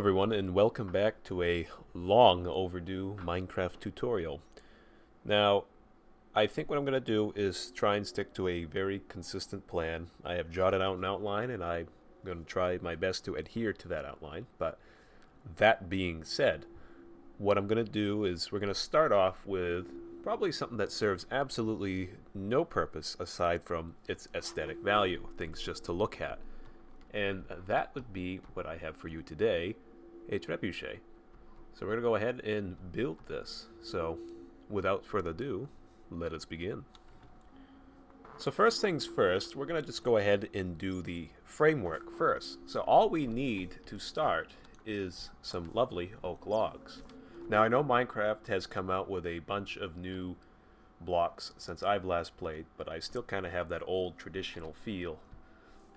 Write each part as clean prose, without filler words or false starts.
everyone, and welcome back to a long overdue Minecraft tutorial. Now, I think what I'm going to do is try and stick to a very consistent plan. I have jotted out an outline and I'm going to try my best to adhere to that outline, but that being said, what I'm going to do is we're going to start off with probably something that serves absolutely no purpose aside from its aesthetic value, things just to look at. And that would be what I have for you today, a trebuchet. So we're going to go ahead and build this. So without further ado, let us begin. So first things first, we're going to just go ahead and do the framework first. So all we need to start is some lovely oak logs. Now I know Minecraft has come out with a bunch of new blocks since I've last played, but I still kind of have that old traditional feel.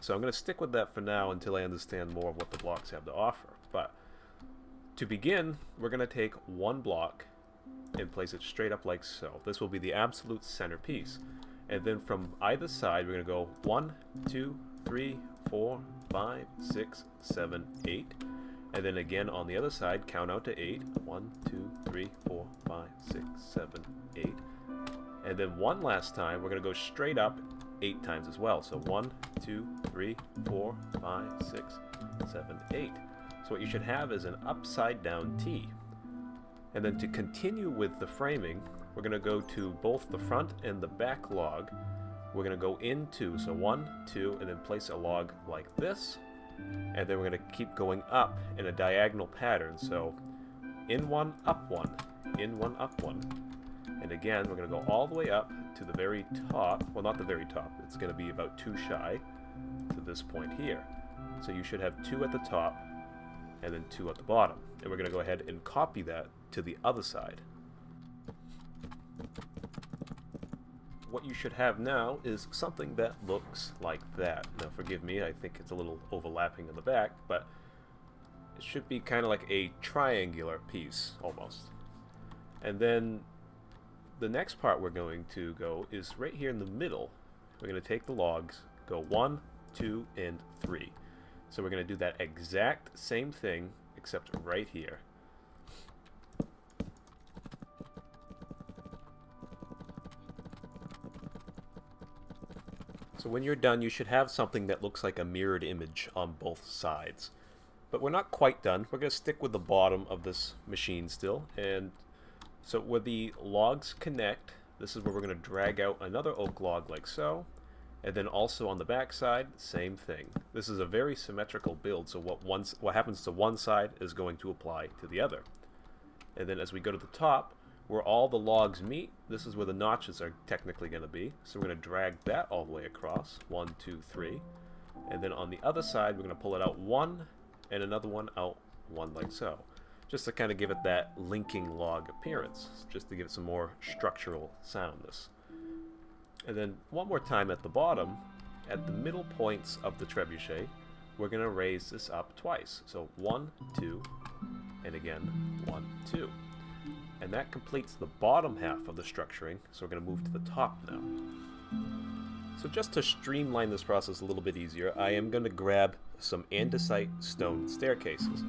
So I'm going to stick with that for now until I understand more of what the blocks have to offer. But to begin, we're going to take one block and place it straight up like so. This will be the absolute centerpiece. And then from either side, we're going to go 1, 2, 3, 4, 5, 6, 7, 8. And then again on the other side, count out to 8. 1, 2, 3, 4, 5, 6, 7, 8. And then one last time, we're going to go straight up 8 times as well. So 1, 2, 3, 4, 5, 6, 7, 8. So what you should have is an upside down T. And then to continue with the framing, we're going to go to both the front and the back log. We're going to go into, so 1, 2, and then place a log like this. And then we're going to keep going up in a diagonal pattern. So in one, up one, in one, up one. And again, we're going to go all the way up to the very top. Well, not the very top. It's going to be about 2 shy to this point here. So you should have 2 at the top and then 2 at the bottom. And we're going to go ahead and copy that to the other side. What you should have now is something that looks like that. Now forgive me, I think it's a little overlapping in the back, but it should be kind of like a triangular piece almost. And then the next part we're going to go is right here in the middle. We're going to take the logs, go 1, 2, and 3. So we're going to do that exact same thing, except right here. So when you're done, you should have something that looks like a mirrored image on both sides. But we're not quite done. We're going to stick with the bottom of this machine still, and so where the logs connect, this is where we're going to drag out another oak log like so, and then also on the back side, same thing. This is a very symmetrical build, so what happens to one side is going to apply to the other. And then as we go to the top, where all the logs meet, this is where the notches are technically going to be. So we're going to drag that all the way across, 1, 2, 3. And then on the other side, we're going to pull it out 1, and another one out 1 like so. Just to kind of give it that linking log appearance, just to give it some more structural soundness. And then one more time at the bottom, at the middle points of the trebuchet, we're going to raise this up twice. So 1, 2, and again 1, 2. And that completes the bottom half of the structuring, so we're going to move to the top now. So just to streamline this process a little bit easier, I am going to grab some andesite stone staircases.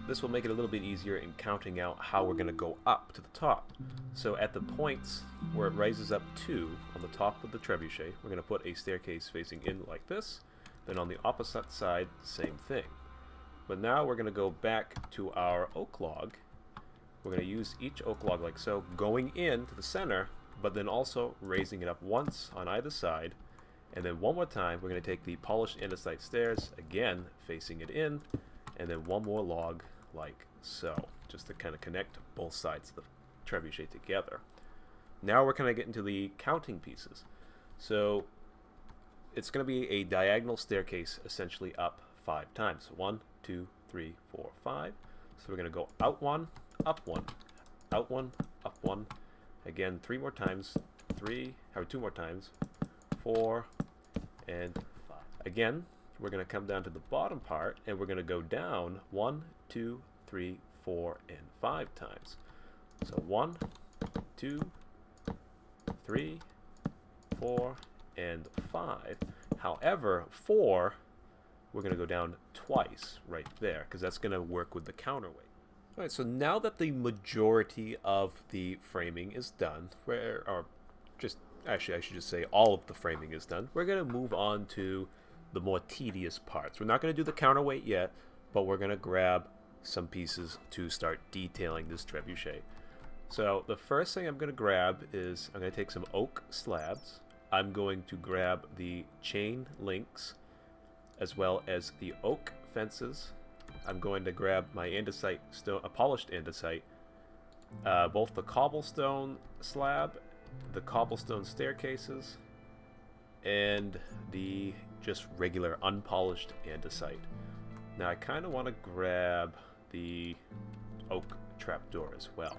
This will make it a little bit easier in counting out how we're going to go up to the top. So at the points where it rises up 2 on the top of the trebuchet, we're going to put a staircase facing in like this. Then on the opposite side, same thing. But now we're going to go back to our oak log. We're going to use each oak log like so, going in to the center, but then also raising it up once on either side. And then one more time, we're going to take the polished andesite stairs, again facing it in, and then one more log like so, just to kind of connect both sides of the trebuchet together. Now we're going to get into the counting pieces. So it's going to be a diagonal staircase essentially up 5 times. 1, 2, 3, 4, 5. So we're going to go out 1, up 1, out 1, up 1. Again, 3 more times, 2 more times, 4, and 5. Again, we're going to come down to the bottom part, and we're going to go down 1, 2, 3, 4, and 5 times. So 1, 2, 3, 4, and 5. However, 4 we're going to go down twice right there, because that's going to work with the counterweight. Alright, so now that the majority of the framing is done, actually I should just say all of the framing is done, we're going to move on to the more tedious parts. We're not going to do the counterweight yet, but we're going to grab some pieces to start detailing this trebuchet. So the first thing I'm going to grab is I'm going to take some oak slabs. I'm going to grab the chain links as well as the oak fences. I'm going to grab my andesite stone, a polished andesite, both the cobblestone slab, the cobblestone staircases, and the just regular unpolished andesite. Now I kind of want to grab the oak trapdoor as well.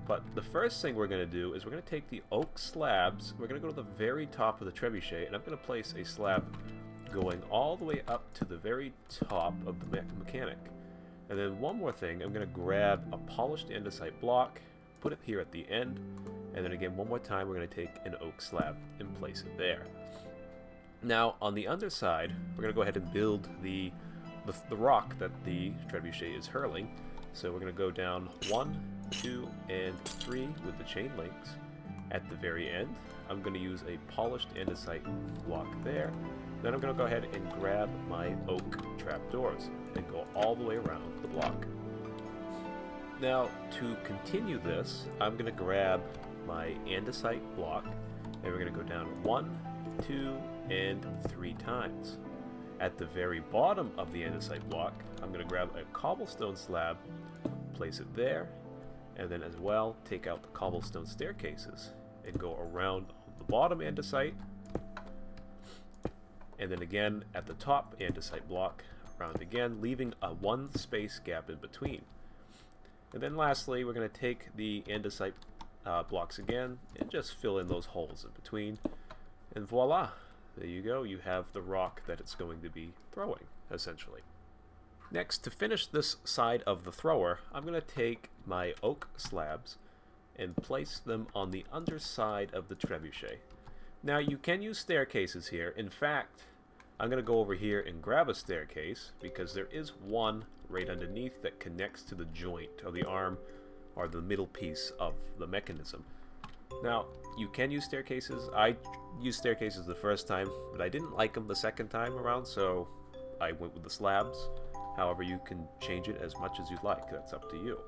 But the first thing we're going to do is we're going to take the oak slabs, we're going to go to the very top of the trebuchet, and I'm going to place a slab going all the way up to the very top of the mechanic. And then one more thing, I'm going to grab a polished andesite block, put it here at the end, and then again one more time we're going to take an oak slab and place it there. Now on the underside, we're going to go ahead and build the rock that the trebuchet is hurling. So we're going to go down 1, 2, and 3 with the chain links. At the very end, I'm going to use a polished andesite block there. Then I'm going to go ahead and grab my oak trapdoors and go all the way around the block. Now, to continue this, I'm going to grab my andesite block, and we're going to go down 1, 2, and 3 times. At the very bottom of the andesite block, I'm going to grab a cobblestone slab, place it there, and then as well take out the cobblestone staircases and go around the bottom andesite, and then again at the top andesite block, around again, leaving a 1 space gap in between. And then lastly, we're going to take the andesite blocks again and just fill in those holes in between, and voila, there you go, you have the rock that it's going to be throwing, essentially. Next, to finish this side of the thrower, I'm going to take my oak slabs and place them on the underside of the trebuchet. Now, you can use staircases here. In fact, I'm going to go over here and grab a staircase because there is one right underneath that connects to the joint or the arm or the middle piece of the mechanism. Now, you can use staircases. I used staircases the first time, but I didn't like them the second time around, so I went with the slabs. However, you can change it as much as you'd like. That's up to you.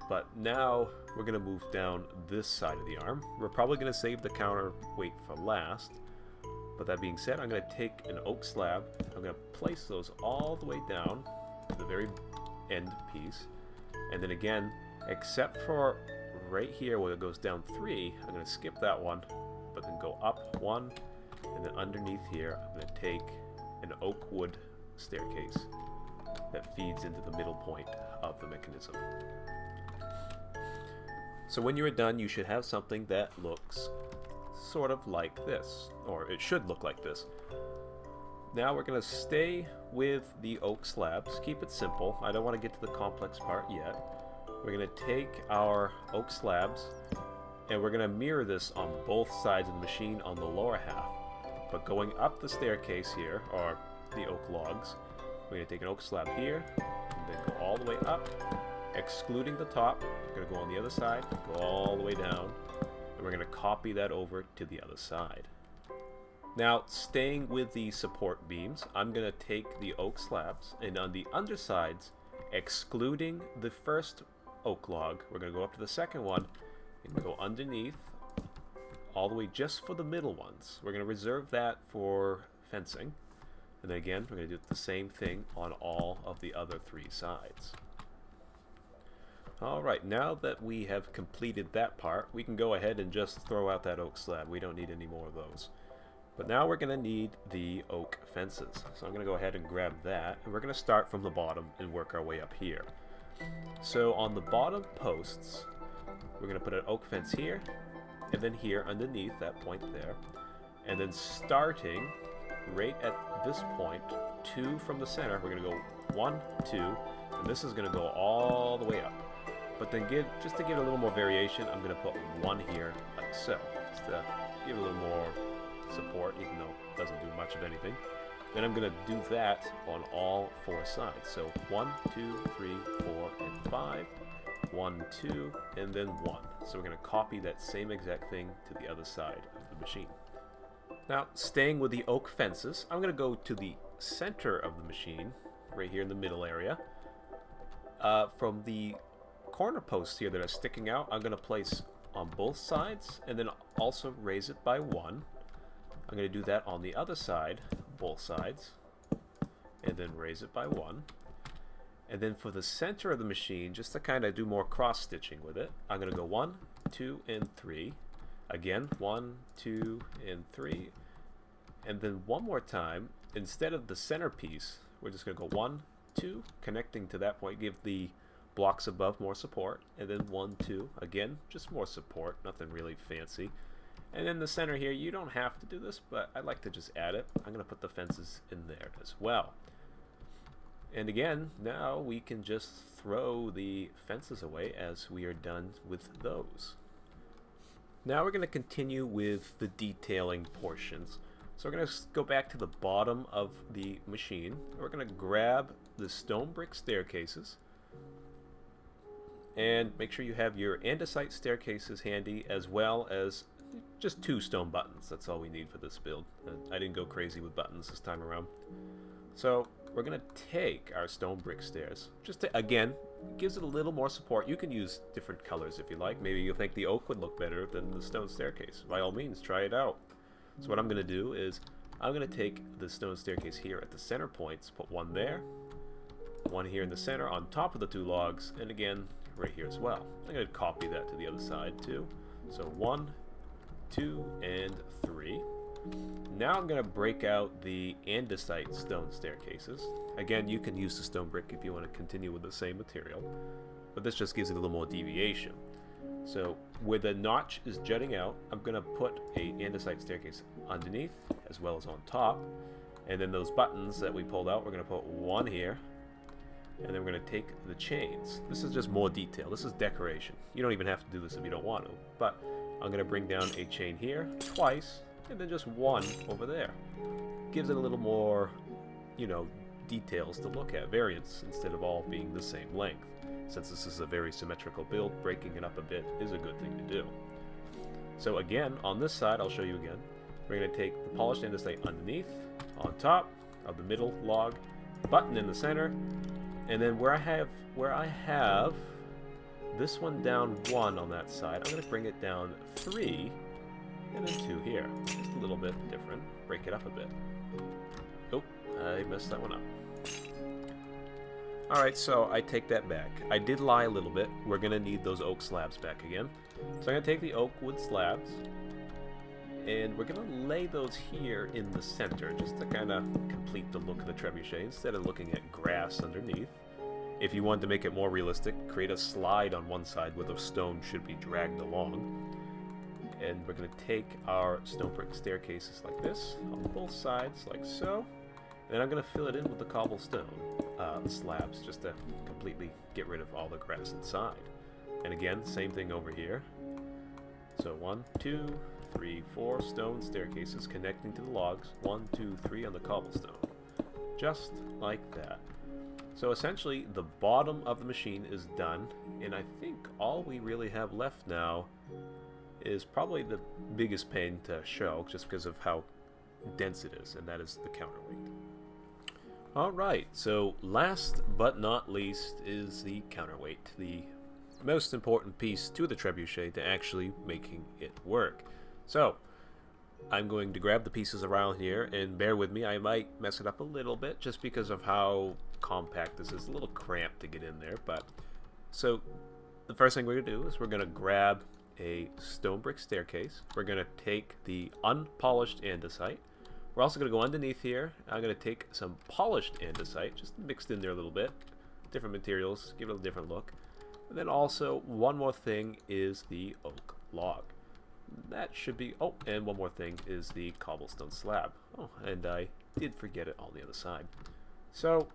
But now we're going to move down this side of the arm. We're probably going to save the counterweight for last. But that being said, I'm going to take an oak slab. I'm going to place those all the way down to the very end piece. And then again, except for right here where it goes down 3, I'm going to skip that one, but then go up 1, and then underneath here, I'm going to take an oak wood staircase that feeds into the middle point of the mechanism. So when you're done, you should have something that looks sort of like this, or it should look like this. Now we're going to stay with the oak slabs, keep it simple. I don't want to get to the complex part yet. We're going to take our oak slabs and we're going to mirror this on both sides of the machine on the lower half. But going up the staircase here, or the oak logs, we're going to take an oak slab here and then go all the way up, excluding the top. We're going to go on the other side, go all the way down, and we're going to copy that over to the other side. Now, staying with the support beams, I'm going to take the oak slabs, and on the undersides, excluding the first oak log, we're going to go up to the second one and go underneath all the way just for the middle ones. We're going to reserve that for fencing. And then again, we're going to do the same thing on all of the other 3 sides. Alright, now that we have completed that part, we can go ahead and just throw out that oak slab. We don't need any more of those. But now we're going to need the oak fences. So I'm going to go ahead and grab that, and we're going to start from the bottom and work our way up here. So on the bottom posts, we're going to put an oak fence here, and then here underneath that point there. And then starting right at this point, 2 from the center, we're going to go 1, 2, and this is going to go all the way up. But then just to give it a little more variation, I'm going to put 1 here, like so, just to give it a little more support, even though it doesn't do much of anything. Then I'm going to do that on all four sides. So 1, 2, 3, 4, and 5. 1, 2, and then 1. So we're going to copy that same exact thing to the other side of the machine. Now, staying with the oak fences, I'm going to go to the center of the machine, right here in the middle area. From the corner posts here that are sticking out, I'm going to place on both sides, and then also raise it by 1. I'm going to do that on the other side, both sides, and then raise it by 1. And then for the center of the machine, just to kind of do more cross-stitching with it, I'm going to go 1, 2, and 3. Again, 1, 2, and 3. And then one more time, instead of the centerpiece, we're just going to go 1, 2, connecting to that point, give the blocks above more support, and then 1, 2, again, just more support, nothing really fancy. And in the center here, you don't have to do this, but I like to just add it. I'm going to put the fences in there as well. And again, now we can just throw the fences away as we are done with those. Now we're going to continue with the detailing portions. So we're going to go back to the bottom of the machine. We're going to grab the stone brick staircases. And make sure you have your andesite staircases handy, as well as just 2 stone buttons. That's all we need for this build. I didn't go crazy with buttons this time around. So we're going to take our stone brick stairs. Just to, again, gives it a little more support. You can use different colors if you like. Maybe you'll think the oak would look better than the stone staircase. By all means, try it out. So what I'm going to do is I'm going to take the stone staircase here at the center points, put 1 there, 1 here in the center on top of the 2 logs, and again right here as well. I'm going to copy that to the other side too. So 1, 2, and 3. Now I'm going to break out the andesite stone staircases. Again, you can use the stone brick if you want to continue with the same material, but this just gives it a little more deviation. So where the notch is jutting out, I'm going to put a andesite staircase underneath as well as on top, and then those buttons that we pulled out, we're going to put 1 here, and then we're going to take the chains. This is just more detail. This is decoration. You don't even have to do this if you don't want to, but I'm going to bring down a chain here twice, and then just 1 over there. Gives it a little more, you know, details to look at, variance, instead of all being the same length. Since this is a very symmetrical build, breaking it up a bit is a good thing to do. So again, on this side, I'll show you again. We're going to take the polished andesite underneath, on top of the middle log, button in the center, and then where I have this one down 1 on that side, I'm going to bring it down 3, and then 2 here. Just a little bit different. Break it up a bit. Oh, I messed that one up. Alright, so I take that back. I did lie a little bit. We're going to need those oak slabs back again. So I'm going to take the oak wood slabs, and we're going to lay those here in the center, just to kind of complete the look of the trebuchet, instead of looking at grass underneath. If you wanted to make it more realistic, create a slide on one side where the stone should be dragged along. And we're going to take our stone brick staircases like this, on both sides, like so. And then I'm going to fill it in with the cobblestone slabs, just to completely get rid of all the grass inside. And again, same thing over here. So 1, 2, 3, 4 stone staircases connecting to the logs. 1, 2, 3 on the cobblestone. Just like that. So essentially, the bottom of the machine is done, and I think all we really have left now is probably the biggest pain to show, just because of how dense it is, and that is the counterweight. Alright, so last but not least is the counterweight, the most important piece to the trebuchet to actually making it work. So, I'm going to grab the pieces around here, and bear with me, I might mess it up a little bit just because of how compact this is. A little cramped to get in there, but so the first thing we're going to do is we're going to grab a stone brick staircase. We're going to take the unpolished andesite. We're also going to go underneath here. I'm going to take some polished andesite, just mixed in there a little bit. Different materials, give it a different look. And then also, one more thing is the oak log. That should be, oh, and one more thing is the cobblestone slab. Oh, and I did forget it on the other side. So,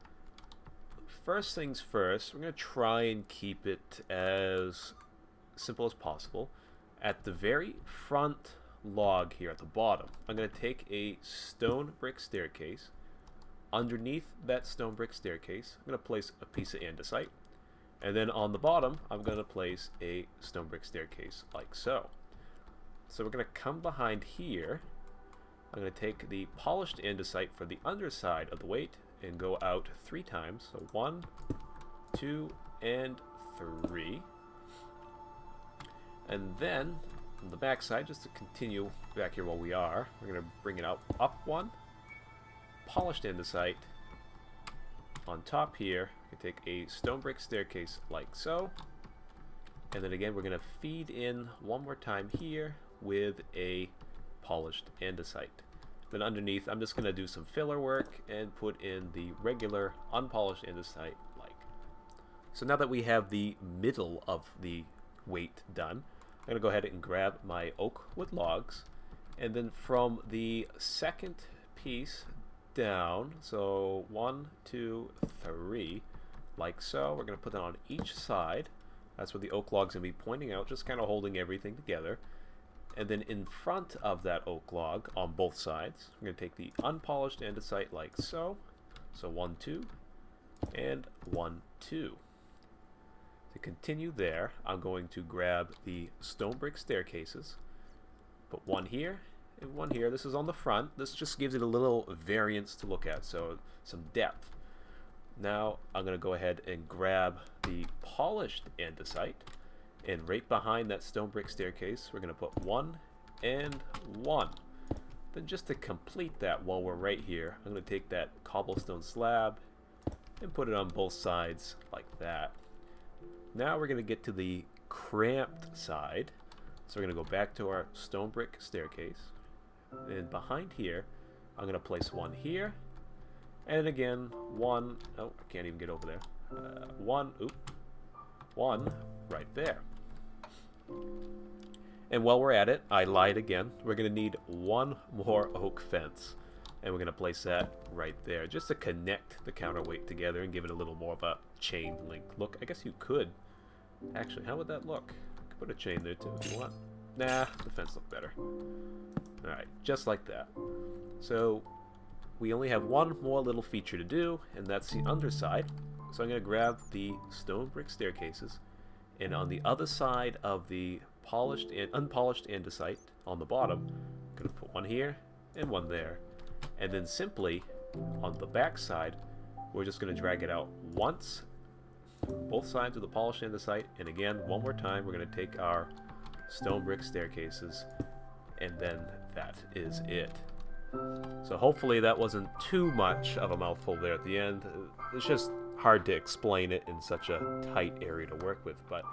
first things first, we're going to try and keep it as simple as possible. At the very front log here at the bottom, I'm going to take a stone brick staircase, underneath that stone brick staircase, I'm going to place a piece of andesite. And then on the bottom, I'm going to place a stone brick staircase like so. So we're going to come behind here. I'm going to take the polished andesite for the underside of the weight and go out 3 times. So 1, 2, and 3. And then on the back side, just to continue back here while we are, we're going to bring it up 1, polished andesite. On top here, we take a stone brick staircase like so. And then again, we're going to feed in one more time here with a polished andesite. Then underneath, I'm just going to do some filler work and put in the regular unpolished andesite like. So now that we have the middle of the weight done, I'm going to go ahead and grab my oak wood logs, and then from the second piece down, so 1, 2, 3, like so, we're going to put that on each side. That's where the oak log's going to be pointing out, just kind of holding everything together. And then in front of that oak log on both sides, we're going to take the unpolished andesite like so. So 1, 2, and 1, 2. To continue there, I'm going to grab the stone brick staircases, put one here and one here. This is on the front. This just gives it a little variance to look at, so some depth. Now I'm going to go ahead and grab the polished andesite, and right behind that stone brick staircase, we're going to put 1 and 1. Then just to complete that while we're right here, I'm going to take that cobblestone slab and put it on both sides like that. Now we're going to get to the cramped side. So we're going to go back to our stone brick staircase. And behind here, I'm going to place 1 here. And again, 1. Oh, I can't even get over there. 1 right there. And while we're at it, I lied again. We're going to need 1 more oak fence. And we're going to place that right there, just to connect the counterweight together and give it a little more of a chain link look. I guess you could. Actually, how would that look? I could put a chain there too if you want. Nah, the fence looked better. Alright, just like that. So, we only have 1 more little feature to do, and that's the underside. So I'm going to grab the stone brick staircases, and on the other side of the polished and unpolished andesite on the bottom, I'm going to put 1 here and 1 there. And then simply, on the back side, we're just going to drag it out once, both sides of the polished andesite, and again, one more time, we're going to take our stone brick staircases, and then that is it. So hopefully that wasn't too much of a mouthful there at the end. It's just hard to explain it in such a tight area to work with, but...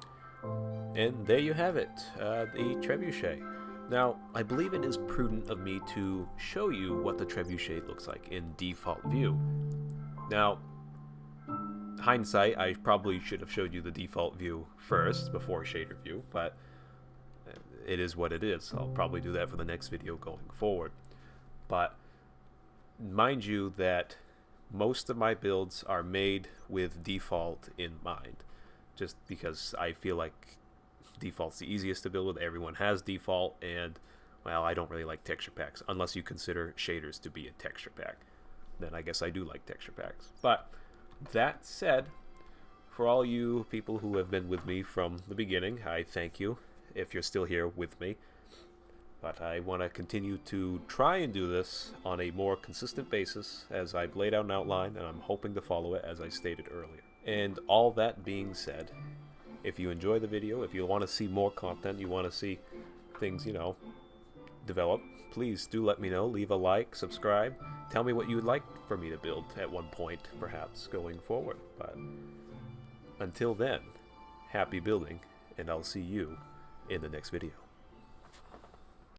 And there you have it, the trebuchet. Now, I believe it is prudent of me to show you what the trebuchet looks like in default view. Now, hindsight, I probably should have showed you the default view first before shader view, but it is what it is. I'll probably do that for the next video going forward. But mind you that most of my builds are made with default in mind, just because I feel like default's the easiest to build with. Everyone has default, and well, I don't really like texture packs unless you consider shaders to be a texture pack. Then I guess I do like texture packs. But that said, for all you people who have been with me from the beginning, I thank you if you're still here with me. But I want to continue to try and do this on a more consistent basis, as I've laid out an outline, and I'm hoping to follow it as I stated earlier. And all that being said, if you enjoy the video, if you want to see more content, you want to see things, you know, develop, please do let me know. Leave a like, subscribe, tell me what you would like for me to build at one point, perhaps, going forward. But until then, happy building, and I'll see you in the next video.